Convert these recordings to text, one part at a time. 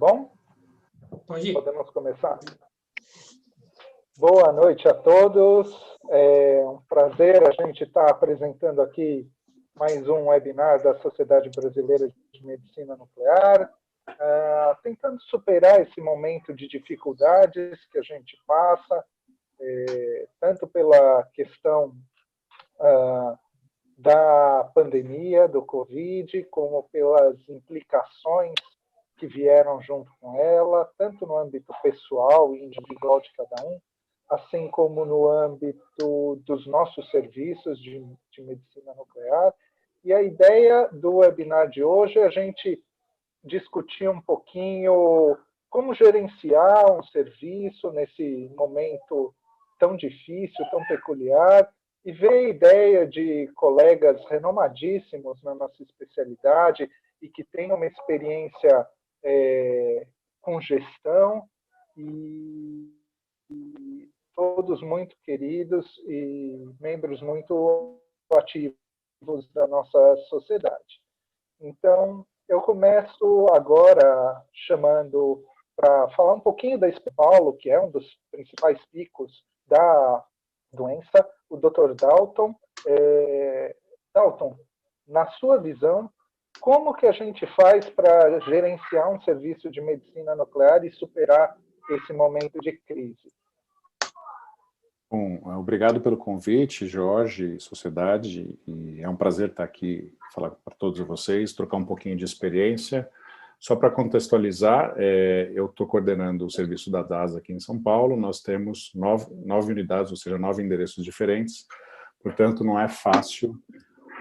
bom? Pode ir. Podemos começar? Boa noite a todos. É um prazer a gente estar apresentando aqui mais um webinar da Sociedade Brasileira de Medicina Nuclear, tentando superar esse momento de dificuldades que a gente passa, tanto pela questão da pandemia, do Covid, como pelas implicações que vieram junto com ela, tanto no âmbito pessoal e individual de cada um, assim como no âmbito dos nossos serviços de medicina nuclear. E a ideia do webinar de hoje é a gente discutir um pouquinho como gerenciar um serviço nesse momento tão difícil, tão peculiar, e ver a ideia de colegas renomadíssimos na nossa especialidade e que têm uma experiência com gestão e todos muito queridos e membros muito ativos da nossa sociedade. Então, eu começo agora chamando para falar um pouquinho da São Paulo, que é um dos principais picos da doença, o Dr. Dalton. Dalton, na sua visão, como que a gente faz para gerenciar um serviço de medicina nuclear e superar esse momento de crise? Bom, obrigado pelo convite, Jorge, sociedade, e é um prazer estar aqui, falar para todos vocês, trocar um pouquinho de experiência. Só para contextualizar, eu estou coordenando o serviço da DASA aqui em São Paulo, nós temos nove unidades, ou seja, 9 endereços diferentes, portanto, não é fácil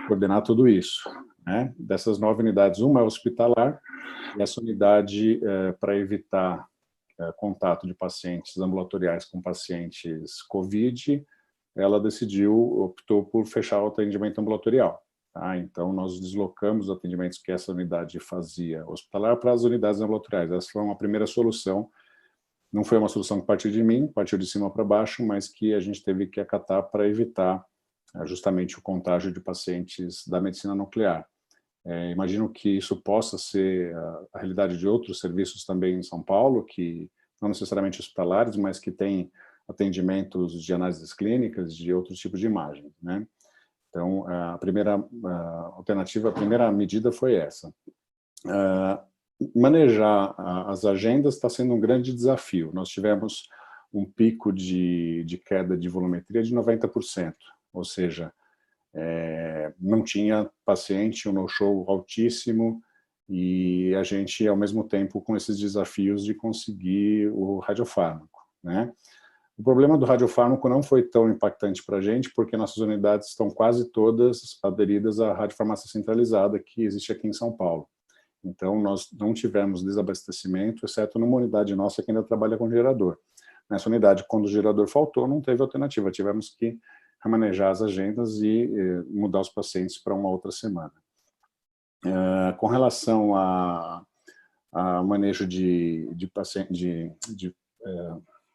coordenar tudo isso, né? Dessas 9 unidades, uma é hospitalar, e essa unidade, para evitar contato de pacientes ambulatoriais com pacientes COVID, ela optou por fechar o atendimento ambulatorial. Tá? Então, nós deslocamos os atendimentos que essa unidade fazia hospitalar para as unidades ambulatoriais. Essa foi uma primeira solução. Não foi uma solução que partiu de mim, partiu de cima para baixo, mas que a gente teve que acatar para evitar justamente o contágio de pacientes da medicina nuclear. Imagino que isso possa ser a realidade de outros serviços também em São Paulo, que não necessariamente hospitalares, mas que têm atendimentos de análises clínicas, de outros tipos de imagens, né? Então, a primeira alternativa, a primeira medida foi essa. Manejar as agendas está sendo um grande desafio. Nós tivemos um pico de queda de volumetria de 90%, ou seja, não tinha paciente, um no-show altíssimo, e a gente, ao mesmo tempo, com esses desafios de conseguir o radiofármaco, né? O problema do radiofármaco não foi tão impactante para a gente, porque nossas unidades estão quase todas aderidas à radiofarmácia centralizada que existe aqui em São Paulo. Então, nós não tivemos desabastecimento, exceto numa unidade nossa que ainda trabalha com gerador. Nessa unidade, quando o gerador faltou, não teve alternativa, tivemos que remanejar as agendas e mudar os pacientes para uma outra semana. Com relação a manejo de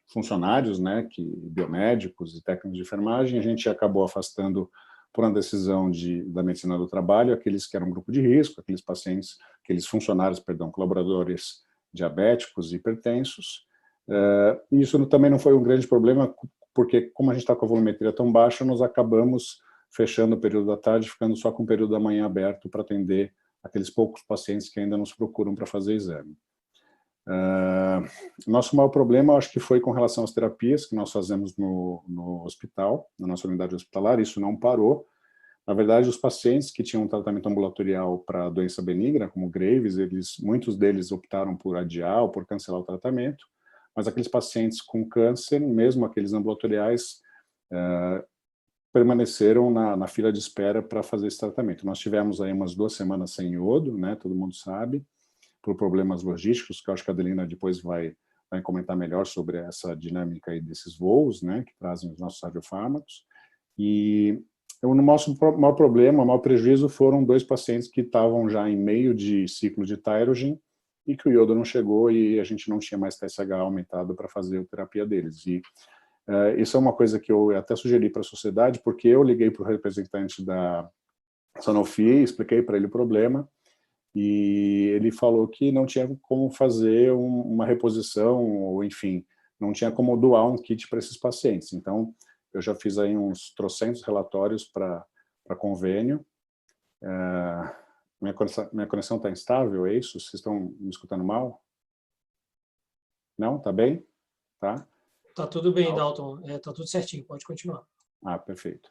funcionários, né, biomédicos e técnicos de enfermagem, a gente acabou afastando, por uma decisão da medicina do trabalho, aqueles que eram grupo de risco, aqueles funcionários, colaboradores diabéticos e hipertensos. Isso também não foi um grande problema, porque como a gente está com a volumetria tão baixa, nós acabamos fechando o período da tarde, ficando só com o período da manhã aberto para atender aqueles poucos pacientes que ainda nos procuram para fazer exame. Nosso maior problema, acho que foi com relação às terapias que nós fazemos no hospital, na nossa unidade hospitalar, isso não parou. Na verdade, os pacientes que tinham tratamento ambulatorial para doença benigna, como Graves, muitos deles optaram por adiar ou por cancelar o tratamento, mas aqueles pacientes com câncer, mesmo aqueles ambulatoriais, permaneceram na fila de espera para fazer esse tratamento. Nós tivemos aí umas 2 semanas sem iodo, né, todo mundo sabe, por problemas logísticos, que eu acho que a Adelina depois vai comentar melhor sobre essa dinâmica aí desses voos, né, que trazem os nossos radiofármacos. E o nosso maior problema, o maior prejuízo foram 2 pacientes que estavam já em meio de ciclo de Tyrogen e que o iodo não chegou e a gente não tinha mais TSH aumentado para fazer a terapia deles. E isso é uma coisa que eu até sugeri para a sociedade, porque eu liguei para o representante da Sanofi, expliquei para ele o problema, e ele falou que não tinha como fazer uma reposição, ou enfim, não tinha como doar um kit para esses pacientes. Então, eu já fiz aí uns trocentos relatórios para convênio. Minha conexão está instável, é isso? Vocês estão me escutando mal? Não? Tá bem? Tá? Tá tudo bem, Dalton. Tá tudo certinho, pode continuar. Perfeito.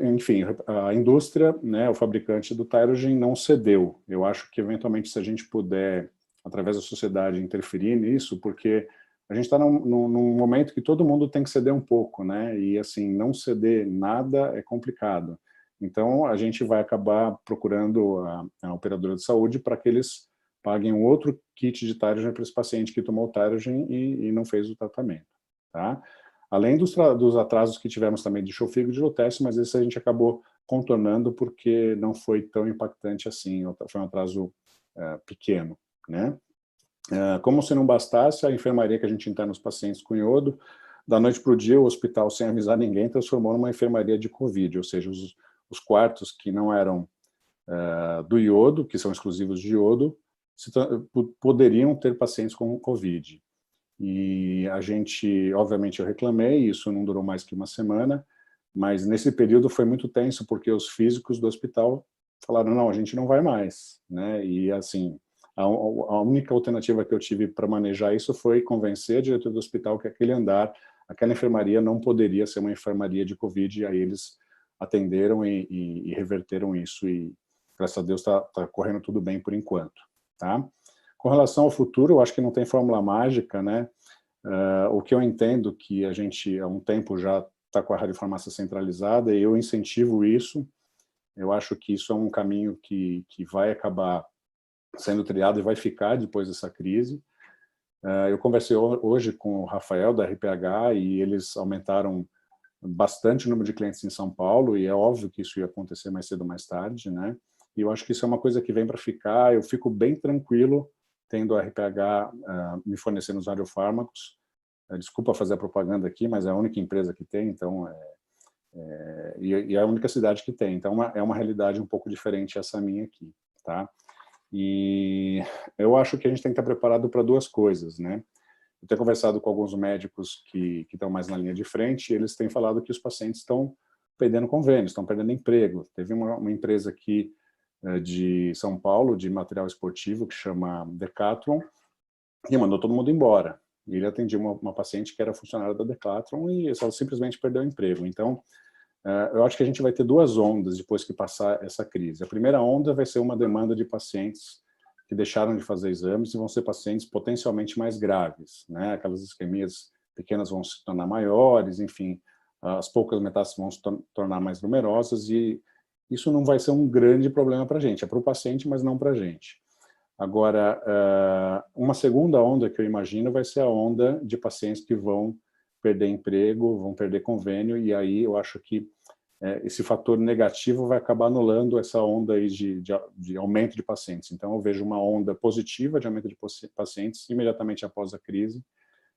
Enfim, a indústria, né, o fabricante do Tyrogen não cedeu. Eu acho que, eventualmente, se a gente puder, através da sociedade, interferir nisso, porque a gente está num momento que todo mundo tem que ceder um pouco, né? E, assim, não ceder nada é complicado. Então, a gente vai acabar procurando a operadora de saúde para que eles paguem um outro kit de Tyrogen para esse paciente que tomou o Tyrogen e não fez o tratamento, tá? Além dos atrasos que tivemos também de Xofigo e de Lutece, mas esse a gente acabou contornando porque não foi tão impactante assim, foi um atraso pequeno, né? Como se não bastasse, a enfermaria que a gente interna os pacientes com iodo, da noite para o dia, o hospital, sem avisar ninguém, transformou numa enfermaria de Covid, ou seja, os quartos que não eram do iodo, que são exclusivos de iodo, poderiam ter pacientes com Covid. E a gente, obviamente, eu reclamei, isso não durou mais que uma semana, mas nesse período foi muito tenso, porque os físicos do hospital falaram, não, a gente não vai mais, né? E, assim, a única alternativa que eu tive para manejar isso foi convencer a diretora do hospital que aquele andar, aquela enfermaria não poderia ser uma enfermaria de Covid, e aí eles atenderam e reverteram isso, e graças a Deus está correndo tudo bem por enquanto, tá? Com relação ao futuro, eu acho que não tem fórmula mágica, né? O que eu entendo que a gente, há um tempo, já está com a radiofarmácia centralizada, e eu incentivo isso. Eu acho que isso é um caminho que vai acabar sendo triado e vai ficar depois dessa crise. Eu conversei hoje com o Rafael, da RPH, e eles aumentaram bastante o número de clientes em São Paulo, e é óbvio que isso ia acontecer mais cedo ou mais tarde, né? E eu acho que isso é uma coisa que vem para ficar. Eu fico bem tranquilo tendo a RPH me fornecendo os radiofármacos. Desculpa fazer a propaganda aqui, mas é a única empresa que tem, então, e é a única cidade que tem. Então, é uma realidade um pouco diferente essa minha aqui, tá? E eu acho que a gente tem que estar preparado para duas coisas, né? Eu tenho conversado com alguns médicos que estão mais na linha de frente, e eles têm falado que os pacientes estão perdendo convênios, estão perdendo emprego. Teve uma empresa aqui de São Paulo, de material esportivo, que chama Decathlon, e mandou todo mundo embora. E ele atendia uma paciente que era funcionária da Decathlon e ela simplesmente perdeu o emprego. Então, eu acho que a gente vai ter duas ondas depois que passar essa crise. A primeira onda vai ser uma demanda de pacientes que deixaram de fazer exames e vão ser pacientes potencialmente mais graves, né? Aquelas isquemias pequenas vão se tornar maiores, enfim, as poucas metástases vão se tornar mais numerosas, e isso não vai ser um grande problema para a gente, é para o paciente, mas não para a gente. Agora, uma segunda onda que eu imagino vai ser a onda de pacientes que vão perder emprego, vão perder convênio, e aí eu acho que esse fator negativo vai acabar anulando essa onda aí de aumento de pacientes. Então, eu vejo uma onda positiva de aumento de pacientes imediatamente após a crise,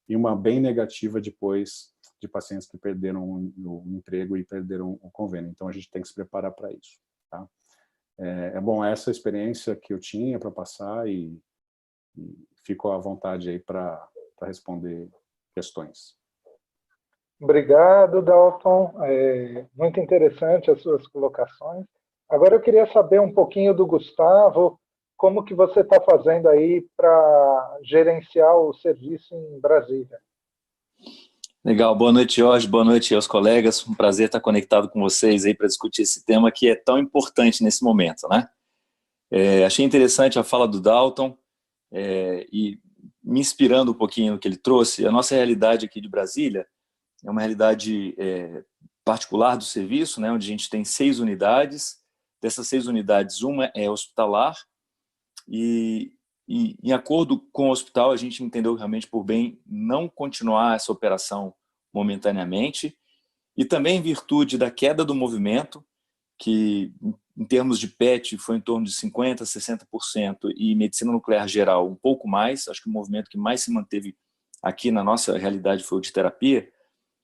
e uma bem negativa depois de pacientes que perderam o emprego e perderam o convênio. Então, a gente tem que se preparar para isso, tá? Bom, essa experiência que eu tinha para passar, e fico à vontade aí para responder questões. Obrigado, Dalton. Muito interessante as suas colocações. Agora eu queria saber um pouquinho do Gustavo, como que você está fazendo aí para gerenciar o serviço em Brasília? Legal, boa noite, Jorge, boa noite aos colegas, um prazer estar conectado com vocês aí para discutir esse tema que é tão importante nesse momento, né? Achei interessante a fala do Dalton, e me inspirando um pouquinho no que ele trouxe. A nossa realidade aqui de Brasília é uma realidade particular do serviço, né, onde a gente tem 6 unidades. Dessas 6 unidades, uma é hospitalar, e em acordo com o hospital, a gente entendeu realmente por bem não continuar essa operação momentaneamente, e também em virtude da queda do movimento, que em termos de PET foi em torno de 50%, 60%, e medicina nuclear geral um pouco mais. Acho que o movimento que mais se manteve aqui na nossa realidade foi o de terapia.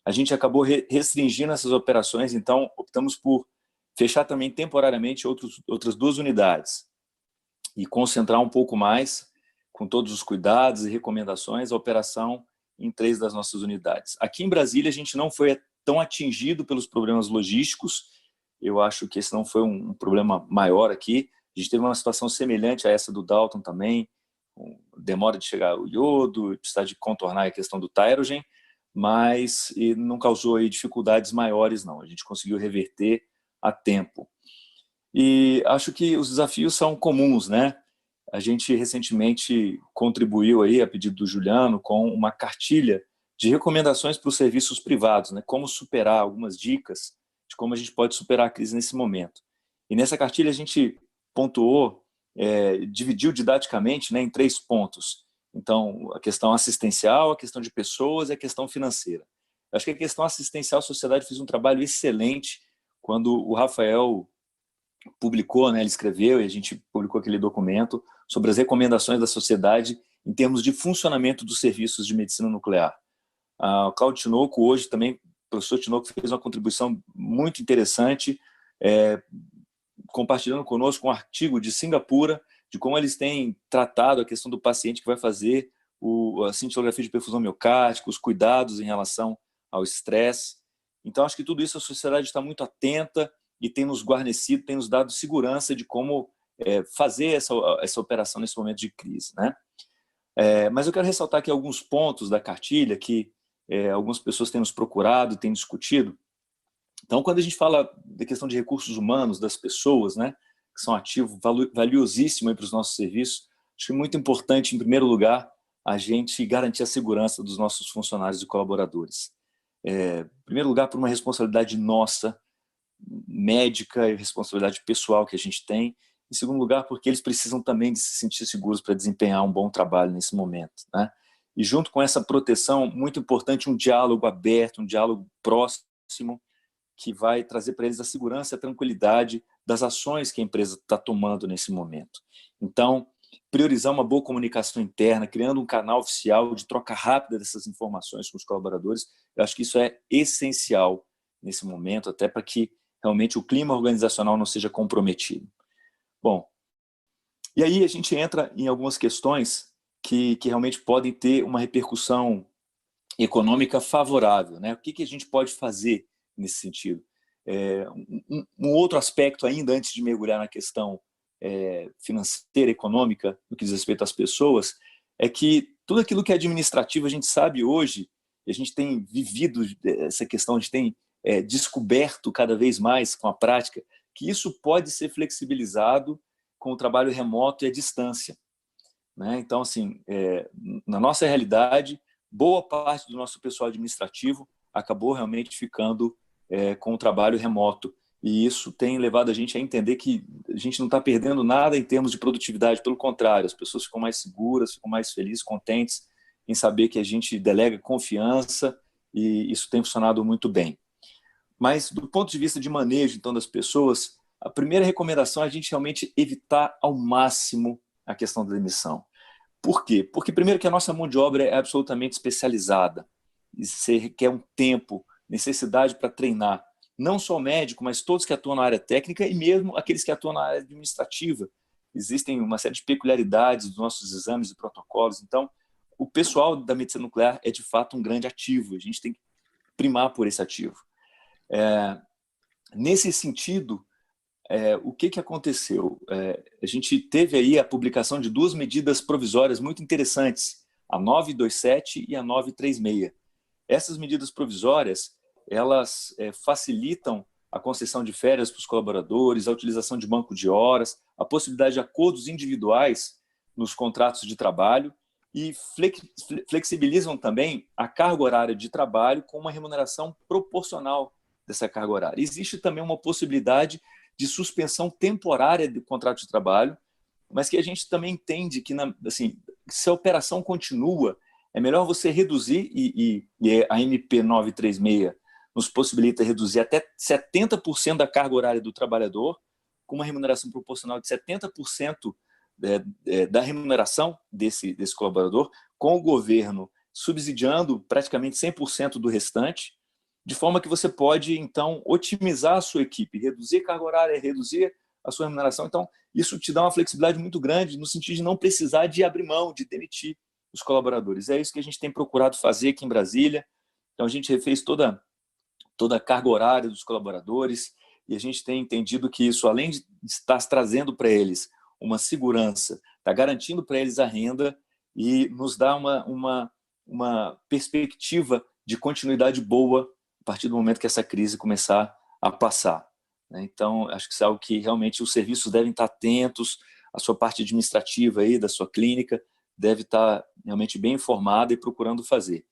A gente acabou restringindo essas operações, então optamos por fechar também temporariamente outras 2 unidades. e concentrar um pouco mais, com todos os cuidados e recomendações, a operação em 3 das nossas unidades. Aqui em Brasília, a gente não foi tão atingido pelos problemas logísticos. Eu acho que esse não foi um problema maior aqui. A gente teve uma situação semelhante a essa do Dalton também, demora de chegar o iodo, precisar de contornar a questão do Tyrogen, mas não causou aí dificuldades maiores, não. A gente conseguiu reverter a tempo. E acho que os desafios são comuns, né? A gente recentemente contribuiu aí, a pedido do Juliano, com uma cartilha de recomendações para os serviços privados, né? Como superar, algumas dicas de como a gente pode superar a crise nesse momento. E nessa cartilha a gente pontuou, dividiu didaticamente, né, em 3 pontos. Então, a questão assistencial, a questão de pessoas e a questão financeira. Acho que a questão assistencial, a sociedade fez um trabalho excelente quando o Rafael publicou, né, ele escreveu e a gente publicou aquele documento sobre as recomendações da sociedade em termos de funcionamento dos serviços de medicina nuclear. O Claudio Tinoco, hoje também, o professor Tinoco fez uma contribuição muito interessante, compartilhando conosco um artigo de Singapura, de como eles têm tratado a questão do paciente que vai fazer a cintilografia de perfusão miocárdica, os cuidados em relação ao estresse. Então, acho que tudo isso a sociedade está muito atenta e tem nos guarnecido, tem nos dado segurança de como fazer essa operação nesse momento de crise, né? Mas eu quero ressaltar aqui alguns pontos da cartilha que algumas pessoas têm nos procurado, têm discutido. Então, quando a gente fala da questão de recursos humanos, das pessoas, né, que são ativo valiosíssimo para os nossos serviços, acho que é muito importante, em primeiro lugar, a gente garantir a segurança dos nossos funcionários e colaboradores. Em primeiro lugar, por uma responsabilidade nossa, médica e responsabilidade pessoal que a gente tem. Em segundo lugar, porque eles precisam também de se sentir seguros para desempenhar um bom trabalho nesse momento, né? E junto com essa proteção, muito importante um diálogo aberto, um diálogo próximo, que vai trazer para eles a segurança e a tranquilidade das ações que a empresa está tomando nesse momento. Então, priorizar uma boa comunicação interna, criando um canal oficial de troca rápida dessas informações com os colaboradores, eu acho que isso é essencial nesse momento, até para que realmente o clima organizacional não seja comprometido. Bom, e aí a gente entra em algumas questões que realmente podem ter uma repercussão econômica favorável, né? O que a gente pode fazer nesse sentido? Um outro aspecto ainda, antes de mergulhar na questão financeira, econômica, no que diz respeito às pessoas, é que tudo aquilo que é administrativo, a gente sabe hoje, e a gente tem vivido essa questão, a gente tem descoberto cada vez mais com a prática, que isso pode ser flexibilizado com o trabalho remoto e à distância, né? Então, assim, na nossa realidade, boa parte do nosso pessoal administrativo acabou realmente ficando com o trabalho remoto. E isso tem levado a gente a entender que a gente não está perdendo nada em termos de produtividade, pelo contrário, as pessoas ficam mais seguras, ficam mais felizes, contentes em saber que a gente delega confiança e isso tem funcionado muito bem. Mas, do ponto de vista de manejo, então, das pessoas, a primeira recomendação é a gente realmente evitar ao máximo a questão da demissão. Por quê? Porque, primeiro, que a nossa mão de obra é absolutamente especializada. Isso requer um tempo, necessidade para treinar. Não só o médico, mas todos que atuam na área técnica e mesmo aqueles que atuam na área administrativa. Existem uma série de peculiaridades dos nossos exames e protocolos. Então, o pessoal da medicina nuclear é, de fato, um grande ativo. A gente tem que primar por esse ativo. Nesse sentido, o que aconteceu? A gente teve aí a publicação de 2 medidas provisórias muito interessantes, a 927 e a 936. Essas medidas provisórias, elas facilitam a concessão de férias para os colaboradores, a utilização de banco de horas, a possibilidade de acordos individuais nos contratos de trabalho e flexibilizam também a carga horária de trabalho com uma remuneração proporcional dessa carga horária. Existe também uma possibilidade de suspensão temporária do contrato de trabalho, mas que a gente também entende que, assim, se a operação continua, é melhor você reduzir, e a MP 936 nos possibilita reduzir até 70% da carga horária do trabalhador, com uma remuneração proporcional de 70% da remuneração desse colaborador, com o governo subsidiando praticamente 100% do restante, de forma que você pode, então, otimizar a sua equipe, reduzir a carga horária, reduzir a sua remuneração. Então, isso te dá uma flexibilidade muito grande no sentido de não precisar de abrir mão, de demitir os colaboradores. É isso que a gente tem procurado fazer aqui em Brasília. Então, a gente refez toda a carga horária dos colaboradores e a gente tem entendido que isso, além de estar trazendo para eles uma segurança, está garantindo para eles a renda e nos dá uma perspectiva de continuidade boa a partir do momento que essa crise começar a passar. Então, acho que isso é algo que realmente os serviços devem estar atentos, a sua parte administrativa aí da sua clínica deve estar realmente bem informada e procurando fazer.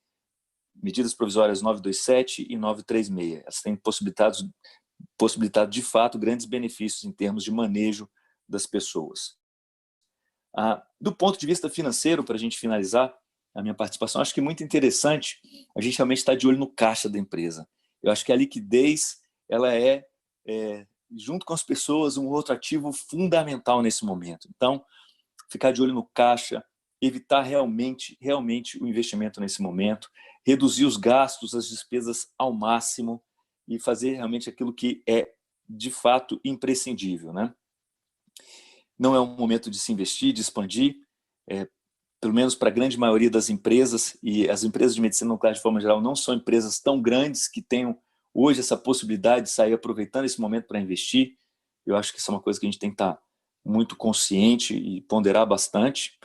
Medidas provisórias 927 e 936, elas têm possibilitado de fato grandes benefícios em termos de manejo das pessoas. Do ponto de vista financeiro, para a gente finalizar a minha participação, acho que é muito interessante a gente realmente estar de olho no caixa da empresa. Eu acho que a liquidez ela junto com as pessoas, um outro ativo fundamental nesse momento. Então, ficar de olho no caixa, evitar realmente o investimento nesse momento, reduzir os gastos, as despesas ao máximo e fazer realmente aquilo que é, de fato, imprescindível, né? Não é um momento de se investir, de expandir, pelo menos para a grande maioria das empresas, e as empresas de medicina nuclear, de forma geral, não são empresas tão grandes que tenham hoje essa possibilidade de sair aproveitando esse momento para investir. Eu acho que isso é uma coisa que a gente tem que estar muito consciente e ponderar bastante.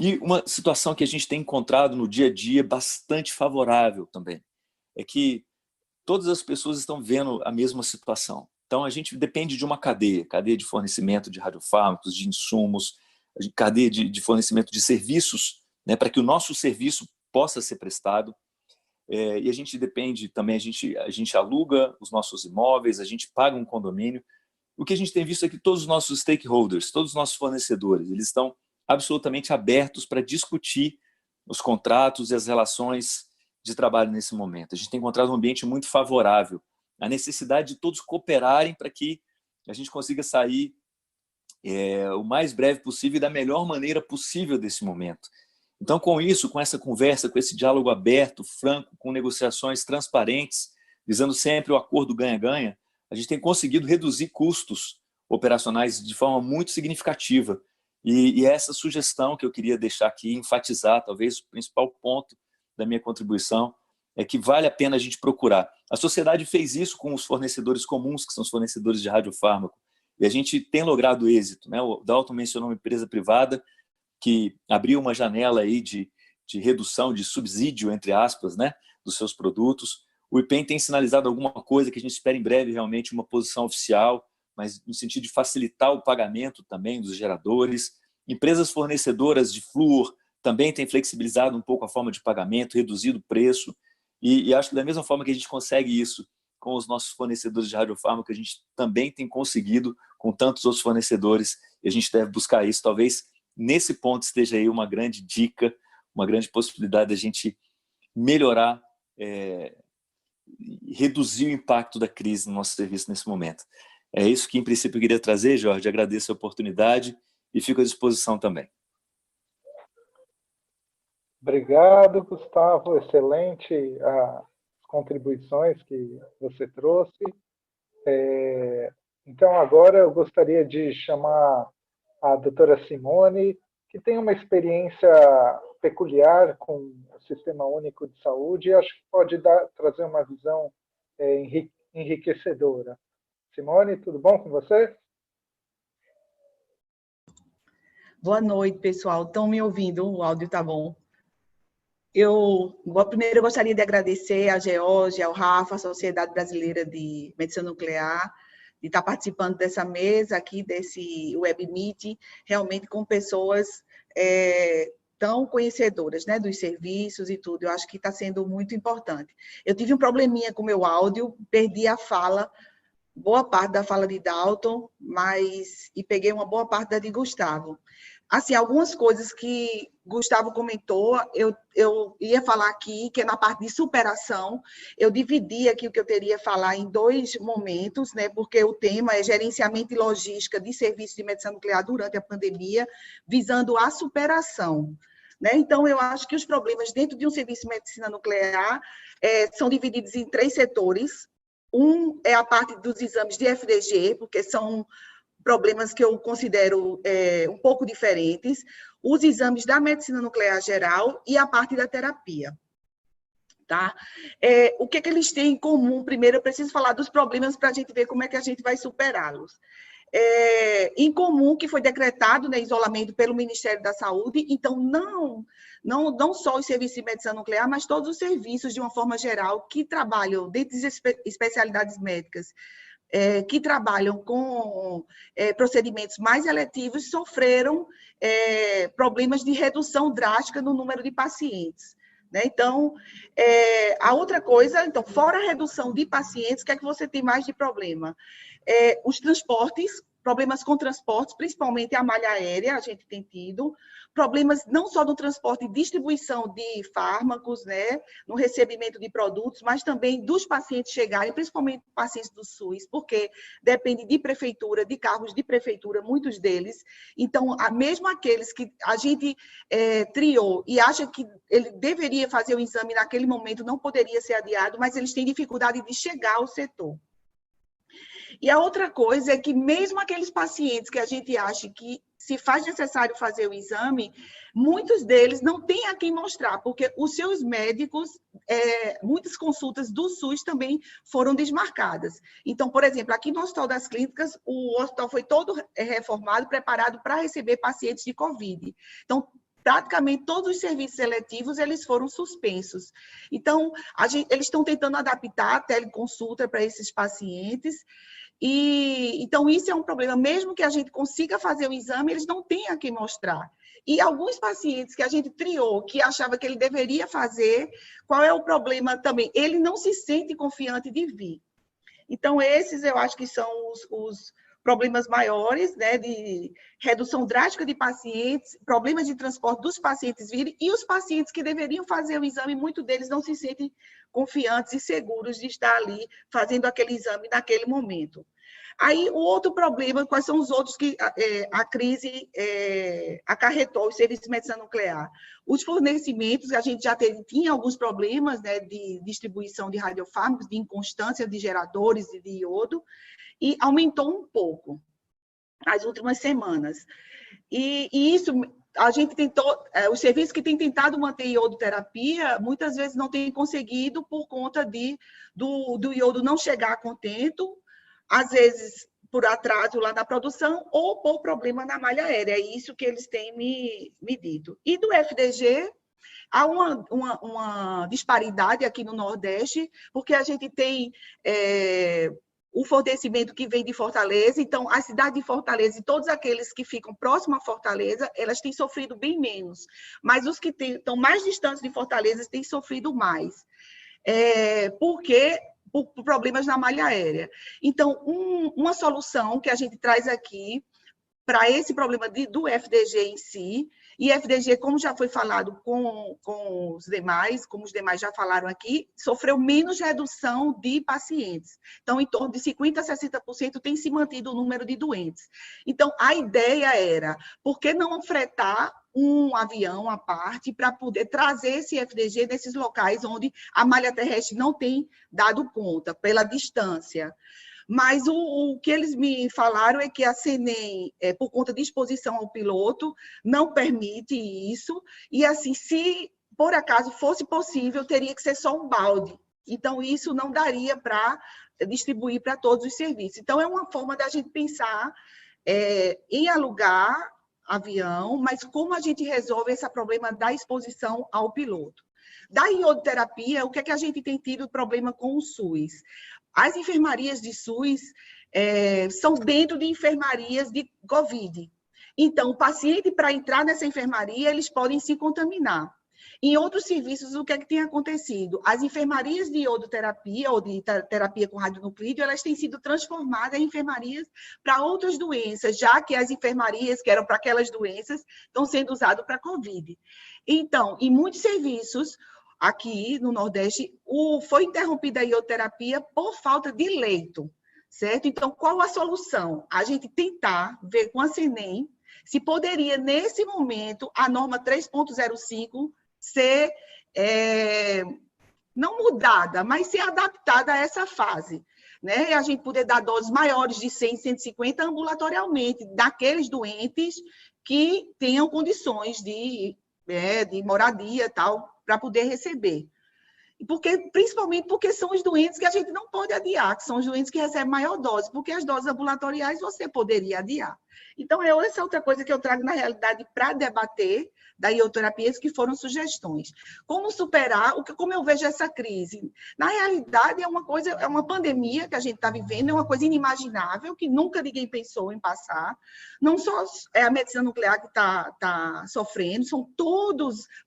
E uma situação que a gente tem encontrado no dia a dia bastante favorável também é que todas as pessoas estão vendo a mesma situação. Então, a gente depende de uma cadeia de fornecimento de radiofármacos, de insumos, cadeia de fornecimento de serviços, né, para que o nosso serviço possa ser prestado. E a gente depende também, a gente aluga os nossos imóveis, a gente paga um condomínio. O que a gente tem visto é que todos os nossos stakeholders, todos os nossos fornecedores, eles estão absolutamente abertos para discutir os contratos e as relações de trabalho nesse momento. A gente tem encontrado um ambiente muito favorável, a necessidade de todos cooperarem para que a gente consiga sair o mais breve possível e da melhor maneira possível desse momento. Então, com isso, com essa conversa, com esse diálogo aberto, franco, com negociações transparentes, visando sempre o acordo ganha-ganha, a gente tem conseguido reduzir custos operacionais de forma muito significativa. E essa sugestão que eu queria deixar aqui, enfatizar, talvez o principal ponto da minha contribuição, é que vale a pena a gente procurar. A sociedade fez isso com os fornecedores comuns, que são os fornecedores de radiofármaco, e a gente tem logrado êxito, né? O Dalton mencionou uma empresa privada que abriu uma janela aí de redução, de subsídio, entre aspas, né, dos seus produtos. O IPEM tem sinalizado alguma coisa que a gente espera em breve realmente uma posição oficial, mas no sentido de facilitar o pagamento também dos geradores. Empresas fornecedoras de flúor também têm flexibilizado um pouco a forma de pagamento, reduzido o preço. E acho que da mesma forma que a gente consegue isso com os nossos fornecedores de radiofármaco, a gente também tem conseguido com tantos outros fornecedores, e a gente deve buscar isso. Talvez nesse ponto esteja aí uma grande dica, uma grande possibilidade da gente melhorar, reduzir o impacto da crise no nosso serviço nesse momento. É isso que, em princípio, eu queria trazer, Jorge. Agradeço a oportunidade e fico à disposição também. Obrigado, Gustavo. Excelente as contribuições que você trouxe. Então, agora eu gostaria de chamar a doutora Simone, que tem uma experiência peculiar com o Sistema Único de Saúde e acho que pode trazer uma visão enriquecedora. Simone, tudo bom com você? Boa noite, pessoal. Estão me ouvindo? O áudio está bom. Primeiro, eu gostaria de agradecer a George, ao Rafa, a Sociedade Brasileira de Medicina Nuclear, de estar participando dessa mesa aqui, desse Web Meet, realmente com pessoas tão conhecedoras, né, dos serviços e tudo. Eu acho que está sendo muito importante. Eu tive um probleminha com o meu áudio, perdi a fala, boa parte da fala de Dalton, e peguei uma boa parte da de Gustavo. Assim, algumas coisas que Gustavo comentou, eu ia falar aqui, que é na parte de superação, eu dividi aqui o que eu teria a falar em 2 momentos, né, porque o tema é gerenciamento e logística de serviços de medicina nuclear durante a pandemia, visando a superação. Né? Então, eu acho que os problemas dentro de um serviço de medicina nuclear são divididos em 3 setores. Um é a parte dos exames de FDG, porque são problemas que eu considero um pouco diferentes, os exames da medicina nuclear geral e a parte da terapia. Tá? O que eles têm em comum? Primeiro, eu preciso falar dos problemas para a gente ver como é que a gente vai superá-los. Em comum, que foi decretado, né, isolamento pelo Ministério da Saúde, então não só os serviços de medicina nuclear, mas todos os serviços, de uma forma geral, que trabalham dentro das especialidades médicas, que trabalham com procedimentos mais eletivos, sofreram problemas de redução drástica no número de pacientes. Né? Então, a outra coisa, então, fora a redução de pacientes, o que é que você tem mais de problema? Os transportes, problemas com transportes, principalmente a malha aérea, a gente tem tido, problemas não só no transporte e distribuição de fármacos, né, no recebimento de produtos, mas também dos pacientes chegarem, principalmente pacientes do SUS, porque depende de prefeitura, de cargos de prefeitura, muitos deles. Então, mesmo aqueles que a gente triou e acha que ele deveria fazer o exame naquele momento, não poderia ser adiado, mas eles têm dificuldade de chegar ao setor. E a outra coisa é que mesmo aqueles pacientes que a gente acha que se faz necessário fazer o exame, muitos deles não têm a quem mostrar, porque os seus médicos, muitas consultas do SUS também foram desmarcadas. Então, por exemplo, aqui no Hospital das Clínicas, o hospital foi todo reformado, preparado para receber pacientes de Covid. Então, praticamente todos os serviços seletivos eles foram suspensos. Então, eles estão tentando adaptar a teleconsulta para esses pacientes. Então, isso é um problema. Mesmo que a gente consiga fazer o exame, eles não têm a quem mostrar. E alguns pacientes que a gente triou, que achava que ele deveria fazer, qual é o problema também? Ele não se sente confiante de vir. Então, esses eu acho que são os problemas maiores, né, de redução drástica de pacientes, problemas de transporte dos pacientes virem, e os pacientes que deveriam fazer o exame, muitos deles não se sentem confiantes e seguros de estar ali fazendo aquele exame naquele momento. Aí, o outro problema, quais são os outros que a crise acarretou os serviços de medicina nuclear? Os fornecimentos, a gente já tinha alguns problemas, né, de distribuição de radiofármacos, de inconstância de geradores e de iodo, e aumentou um pouco nas últimas semanas. E isso, a gente tentou, os serviços que têm tentado manter iodoterapia, muitas vezes não têm conseguido por conta do iodo não chegar a contento, às vezes por atraso lá na produção ou por problema na malha aérea. É isso que eles têm me dito. E do FDG, há uma disparidade aqui no Nordeste, porque a gente tem o fornecimento que vem de Fortaleza, então a cidade de Fortaleza e todos aqueles que ficam próximos a Fortaleza, elas têm sofrido bem menos, mas os que estão mais distantes de Fortaleza têm sofrido mais, porque por problemas na malha aérea. Então, uma solução que a gente traz aqui para esse problema do FDG em si, e FDG, como já foi falado com os demais, como os demais já falaram aqui, sofreu menos redução de pacientes. Então, em torno de 50% a 60% tem se mantido o número de doentes. Então, a ideia era, por que não fretar um avião à parte para poder trazer esse FDG nesses locais onde a malha terrestre não tem dado conta, pela distância. Mas o que eles me falaram é que a CENEM, por conta de exposição ao piloto, não permite isso. E, assim, se por acaso fosse possível, teria que ser só um balde. Então, isso não daria para distribuir para todos os serviços. Então, é uma forma da gente pensar em alugar avião, mas como a gente resolve esse problema da exposição ao piloto. Da iodoterapia, o que é que a gente tem tido problema com o SUS? As enfermarias de SUS são dentro de enfermarias de Covid. Então, o paciente, para entrar nessa enfermaria, eles podem se contaminar. Em outros serviços, o que é que tem acontecido? As enfermarias de iodoterapia ou de terapia com radionuclídeo, elas têm sido transformadas em enfermarias para outras doenças, já que as enfermarias que eram para aquelas doenças estão sendo usadas para Covid. Então, em muitos serviços, aqui no Nordeste, foi interrompida a iodoterapia por falta de leito, certo? Então, qual a solução? A gente tentar ver com a CENEM se poderia, nesse momento, a norma 3.05 ser, não mudada, mas ser adaptada a essa fase. né? E a gente poder dar doses maiores de 100, 150 ambulatorialmente, daqueles doentes que tenham condições de moradia e tal, para poder receber. Principalmente porque são os doentes que a gente não pode adiar, que são os doentes que recebem maior dose, porque as doses ambulatoriais você poderia adiar. Então, essa é outra coisa que eu trago, na realidade, para debater da ioterapia, que foram sugestões. Como superar, como eu vejo essa crise? Na realidade, é uma pandemia que a gente está vivendo, é uma coisa inimaginável, que nunca ninguém pensou em passar. Não só é a medicina nuclear que está sofrendo, são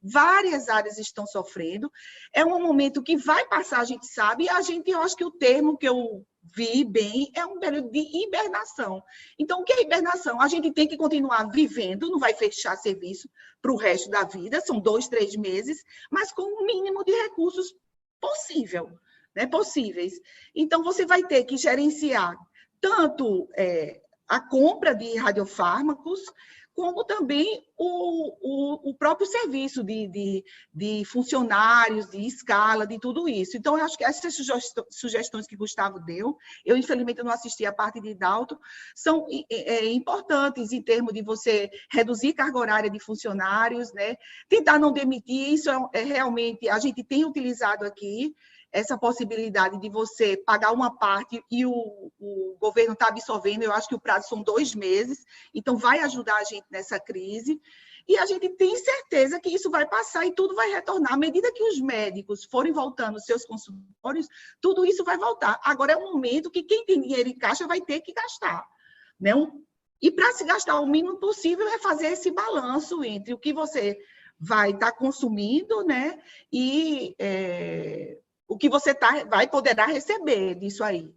várias áreas estão sofrendo. É um momento que vai passar, a gente sabe, e eu acho que o termo que eu vi bem, é um período de hibernação. Então, o que é hibernação? A gente tem que continuar vivendo, não vai fechar serviço para o resto da vida, são 2, 3 meses, mas com o mínimo de recursos possíveis. Então, você vai ter que gerenciar tanto a compra de radiofármacos, como também o próprio serviço de funcionários, de escala, de tudo isso. Então, eu acho que essas sugestões que Gustavo deu, eu, infelizmente, não assisti a parte de Dalton, são importantes em termos de você reduzir carga horária de funcionários, né? Tentar não demitir, isso realmente, a gente tem utilizado aqui, essa possibilidade de você pagar uma parte e o governo está absorvendo, eu acho que o prazo são 2 meses, então vai ajudar a gente nessa crise, e a gente tem certeza que isso vai passar e tudo vai retornar. À medida que os médicos forem voltando aos seus consultórios, tudo isso vai voltar. Agora é um momento que quem tem dinheiro em caixa vai ter que gastar, né? E para se gastar o mínimo possível é fazer esse balanço entre o que você vai estar consumindo, né? E o que você poderá receber disso aí.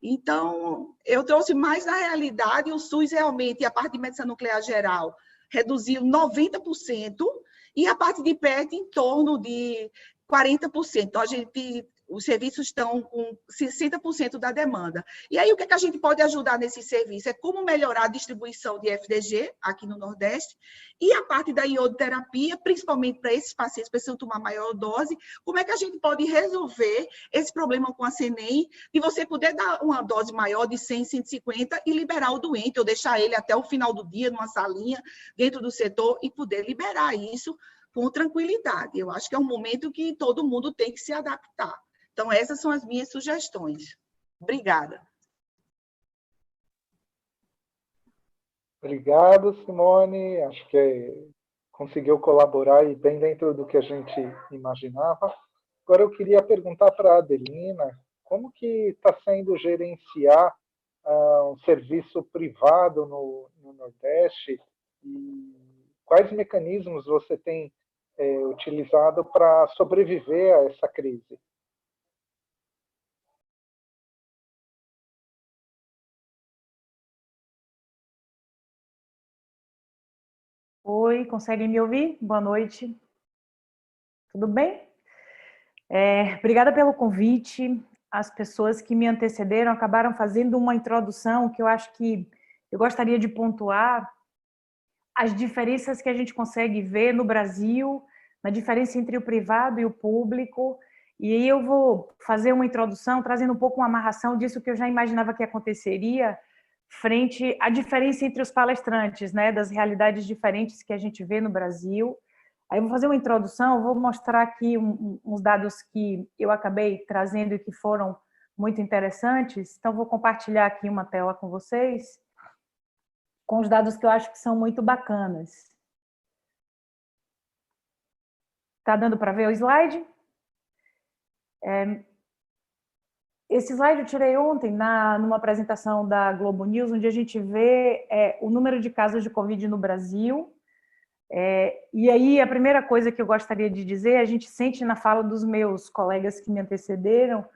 Então, eu trouxe mais na realidade, o SUS realmente, a parte de medicina nuclear geral, reduziu 90%, e a parte de PET em torno de 40%. Então, os serviços estão com 60% da demanda. E aí, o que é que a gente pode ajudar nesse serviço? É como melhorar a distribuição de FDG aqui no Nordeste, e a parte da iodoterapia, principalmente para esses pacientes que precisam tomar maior dose, como é que a gente pode resolver esse problema com a CENEM, de você poder dar uma dose maior de 100, 150 e liberar o doente, ou deixar ele até o final do dia numa salinha dentro do setor e poder liberar isso com tranquilidade. Eu acho que é um momento que todo mundo tem que se adaptar. Então, essas são as minhas sugestões. Obrigada. Obrigado, Simone. Acho que conseguiu colaborar e bem dentro do que a gente imaginava. Agora, eu queria perguntar para a Adelina, como que está sendo gerenciar um serviço privado no Nordeste e quais mecanismos você tem utilizado para sobreviver a essa crise? Oi, conseguem me ouvir? Boa noite. Tudo bem? Obrigada pelo convite. As pessoas que me antecederam acabaram fazendo uma introdução que eu acho que eu gostaria de pontuar as diferenças que a gente consegue ver no Brasil, na diferença entre o privado e o público. E aí eu vou fazer uma introdução, trazendo um pouco uma amarração disso que eu já imaginava que aconteceria, frente à diferença entre os palestrantes, né, das realidades diferentes que a gente vê no Brasil. Aí eu vou fazer uma introdução, vou mostrar aqui uns dados que eu acabei trazendo e que foram muito interessantes. Então, vou compartilhar aqui uma tela com vocês, com os dados que eu acho que são muito bacanas. Está dando para ver o slide? Esse slide eu tirei ontem numa apresentação da Globo News, onde a gente vê o número de casos de Covid no Brasil. E aí, a primeira coisa que eu gostaria de dizer, a gente sente na fala dos meus colegas que me antecederam,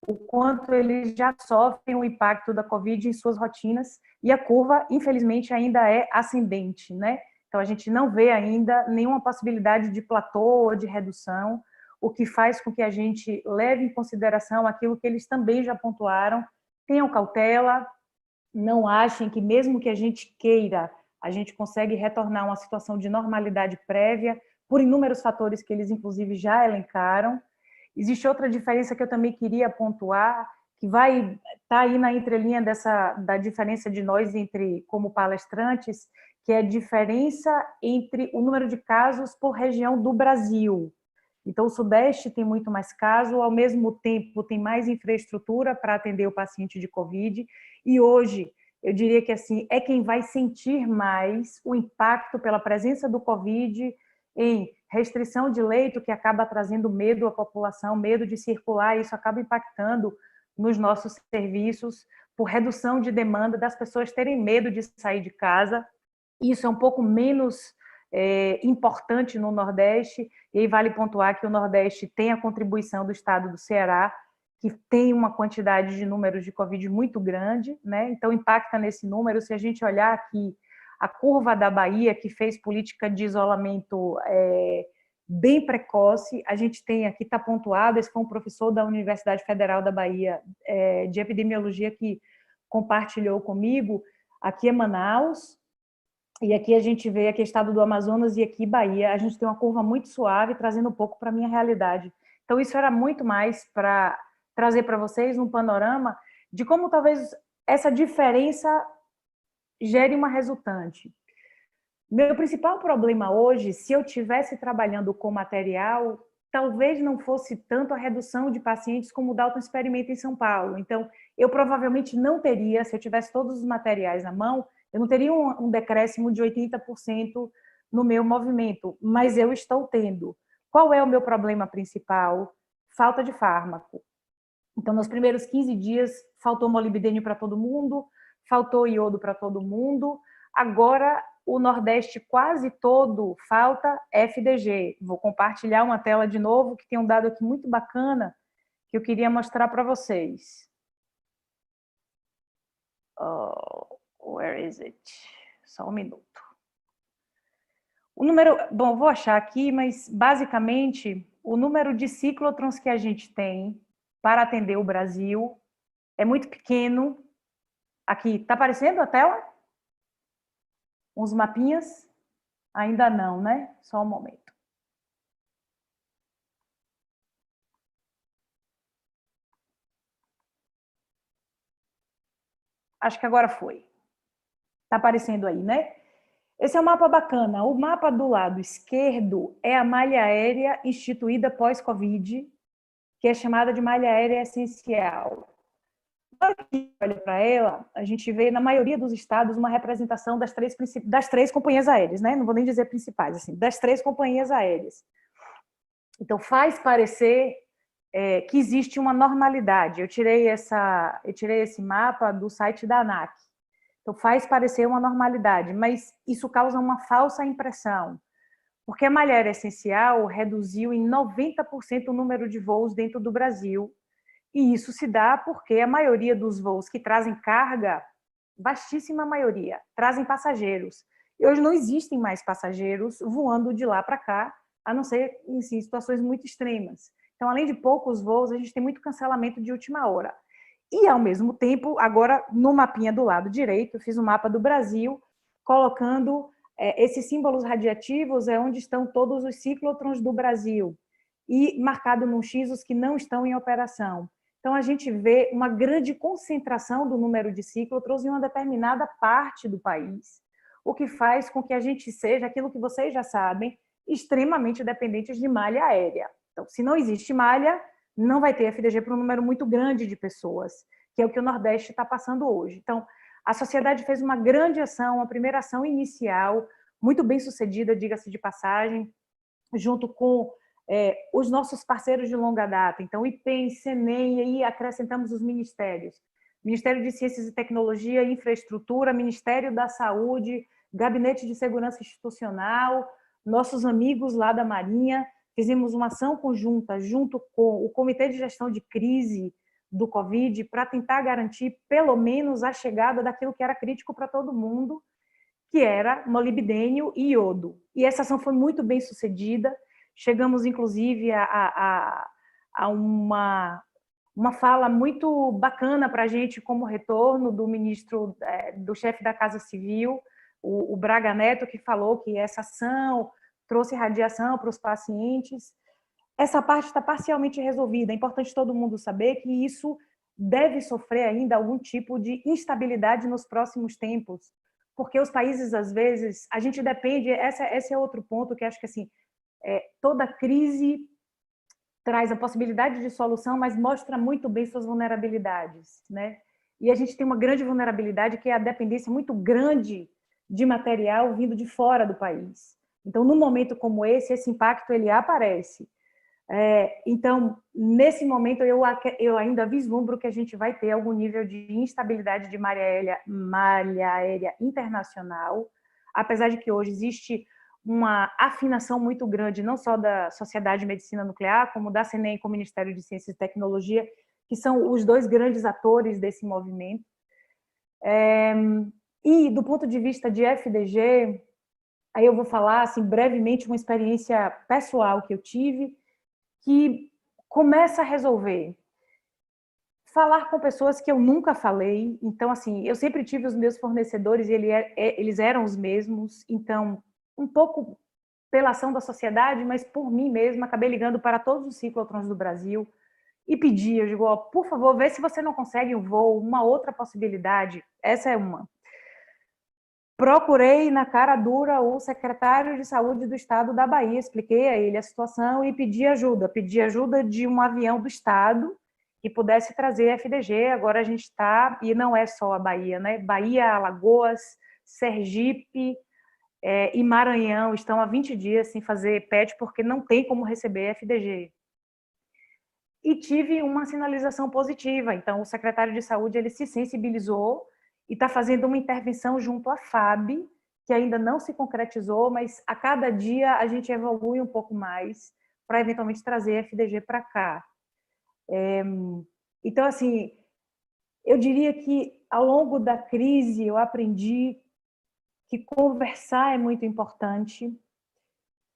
o quanto eles já sofrem o impacto da Covid em suas rotinas, e a curva, infelizmente, ainda é ascendente, né? Então, a gente não vê ainda nenhuma possibilidade de platô ou de redução, o que faz com que a gente leve em consideração aquilo que eles também já pontuaram, tenham cautela, não achem que mesmo que a gente queira, a gente consegue retornar a uma situação de normalidade prévia, por inúmeros fatores que eles, inclusive, já elencaram. Existe outra diferença que eu também queria pontuar, que vai estar aí na entrelinha da diferença de nós como palestrantes, que é a diferença entre o número de casos por região do Brasil. Então, o Sudeste tem muito mais casos, ao mesmo tempo tem mais infraestrutura para atender o paciente de Covid, e hoje, eu diria que assim, é quem vai sentir mais o impacto pela presença do Covid em restrição de leito, que acaba trazendo medo à população, medo de circular, e isso acaba impactando nos nossos serviços, por redução de demanda das pessoas terem medo de sair de casa. Isso é um pouco menos importante no Nordeste, e aí vale pontuar que o Nordeste tem a contribuição do estado do Ceará, que tem uma quantidade de números de Covid muito grande, né? Então impacta nesse número. Se a gente olhar aqui a curva da Bahia, que fez política de isolamento bem precoce, a gente tem aqui, está pontuado, esse foi um professor da Universidade Federal da Bahia de epidemiologia que compartilhou comigo, aqui é Manaus, e aqui a gente vê aqui estado do Amazonas e aqui Bahia, a gente tem uma curva muito suave, trazendo um pouco para a minha realidade. Então isso era muito mais para trazer para vocês um panorama de como talvez essa diferença gere uma resultante. Meu principal problema hoje, se eu estivesse trabalhando com material, talvez não fosse tanto a redução de pacientes como o Dalton experimenta em São Paulo. Então, eu provavelmente não teria, se eu tivesse todos os materiais na mão, eu não teria um decréscimo de 80% no meu movimento, mas eu estou tendo. Qual é o meu problema principal? Falta de fármaco. Então, nos primeiros 15 dias, faltou molibdênio para todo mundo, faltou iodo para todo mundo. Agora, o Nordeste quase todo falta FDG. Vou compartilhar uma tela de novo, que tem um dado aqui muito bacana, que eu queria mostrar para vocês. Where is it? Só um minuto. O número, bom, vou achar aqui, mas basicamente o número de ciclotrons que a gente tem para atender o Brasil é muito pequeno. Aqui, está aparecendo a tela? Uns mapinhas? Ainda não, né? Só um momento. Acho que agora foi. Está aparecendo aí, né? Esse é um mapa bacana. O mapa do lado esquerdo é a malha aérea instituída pós-Covid, que é chamada de malha aérea essencial. Aqui, olha para ela, a gente vê na maioria dos estados uma representação das três companhias aéreas, né? Não vou nem dizer principais, assim, das 3 companhias aéreas. Então, faz parecer que existe uma normalidade. Eu tirei esse mapa do site da ANAC. Então, faz parecer uma normalidade, mas isso causa uma falsa impressão, porque a malha aérea essencial reduziu em 90% o número de voos dentro do Brasil, e isso se dá porque a maioria dos voos que trazem carga, vastíssima maioria, trazem passageiros. E hoje não existem mais passageiros voando de lá para cá, a não ser em situações muito extremas. Então, além de poucos voos, a gente tem muito cancelamento de última hora. E, ao mesmo tempo, agora, no mapinha do lado direito, eu fiz um mapa do Brasil, colocando esses símbolos radiativos, onde estão todos os ciclotrons do Brasil, e marcado num X os que não estão em operação. Então, a gente vê uma grande concentração do número de ciclotrons em uma determinada parte do país, o que faz com que a gente seja, aquilo que vocês já sabem, extremamente dependentes de malha aérea. Então, se não existe malha, não vai ter FDG para um número muito grande de pessoas, que é o que o Nordeste está passando hoje. Então, a sociedade fez uma grande ação, uma primeira ação inicial, muito bem sucedida, diga-se de passagem, junto com os nossos parceiros de longa data. Então, IPEM, CENEM, e aí acrescentamos os ministérios. Ministério de Ciências e Tecnologia e Infraestrutura, Ministério da Saúde, Gabinete de Segurança Institucional, nossos amigos lá da Marinha. Fizemos uma ação conjunta junto com o Comitê de Gestão de Crise do Covid para tentar garantir, pelo menos, a chegada daquilo que era crítico para todo mundo, que era molibdênio e iodo. E essa ação foi muito bem sucedida. Chegamos, inclusive, a uma fala muito bacana para a gente como retorno do ministro, do chefe da Casa Civil, o Braga Neto, que falou que essa ação trouxe radiação para os pacientes. Essa parte está parcialmente resolvida. É importante todo mundo saber que isso deve sofrer ainda algum tipo de instabilidade nos próximos tempos, porque os países, às vezes, a gente depende, esse é outro ponto que acho que assim, toda crise traz a possibilidade de solução, mas mostra muito bem suas vulnerabilidades, né? E a gente tem uma grande vulnerabilidade, que é a dependência muito grande de material vindo de fora do país. Então, num momento como esse impacto ele aparece. Então, nesse momento, eu ainda vislumbro que a gente vai ter algum nível de instabilidade de malha aérea internacional, apesar de que hoje existe uma afinação muito grande, não só da Sociedade de Medicina Nuclear, como da CNEM com o Ministério de Ciência e Tecnologia, que são os dois grandes atores desse movimento. E, do ponto de vista de FDG, aí eu vou falar assim, brevemente uma experiência pessoal que eu tive, que começa a resolver. Falar com pessoas que eu nunca falei. Então, assim, eu sempre tive os meus fornecedores e eles eram os mesmos. Então, um pouco pela ação da sociedade, mas por mim mesma, acabei ligando para todos os ciclotrons do Brasil e pedi, eu digo, por favor, vê se você não consegue um voo, uma outra possibilidade. Essa é uma. Procurei na cara dura o secretário de saúde do estado da Bahia, expliquei a ele a situação e pedi ajuda de um avião do estado que pudesse trazer FDG. Agora a gente está, e não é só a Bahia, né? Bahia, Alagoas, Sergipe e Maranhão estão há 20 dias sem fazer PET porque não tem como receber FDG. E tive uma sinalização positiva. Então, o secretário de saúde ele se sensibilizou e está fazendo uma intervenção junto à FAB, que ainda não se concretizou, mas a cada dia a gente evolui um pouco mais para eventualmente trazer FDG para cá. Então, assim, eu diria que ao longo da crise eu aprendi que conversar é muito importante,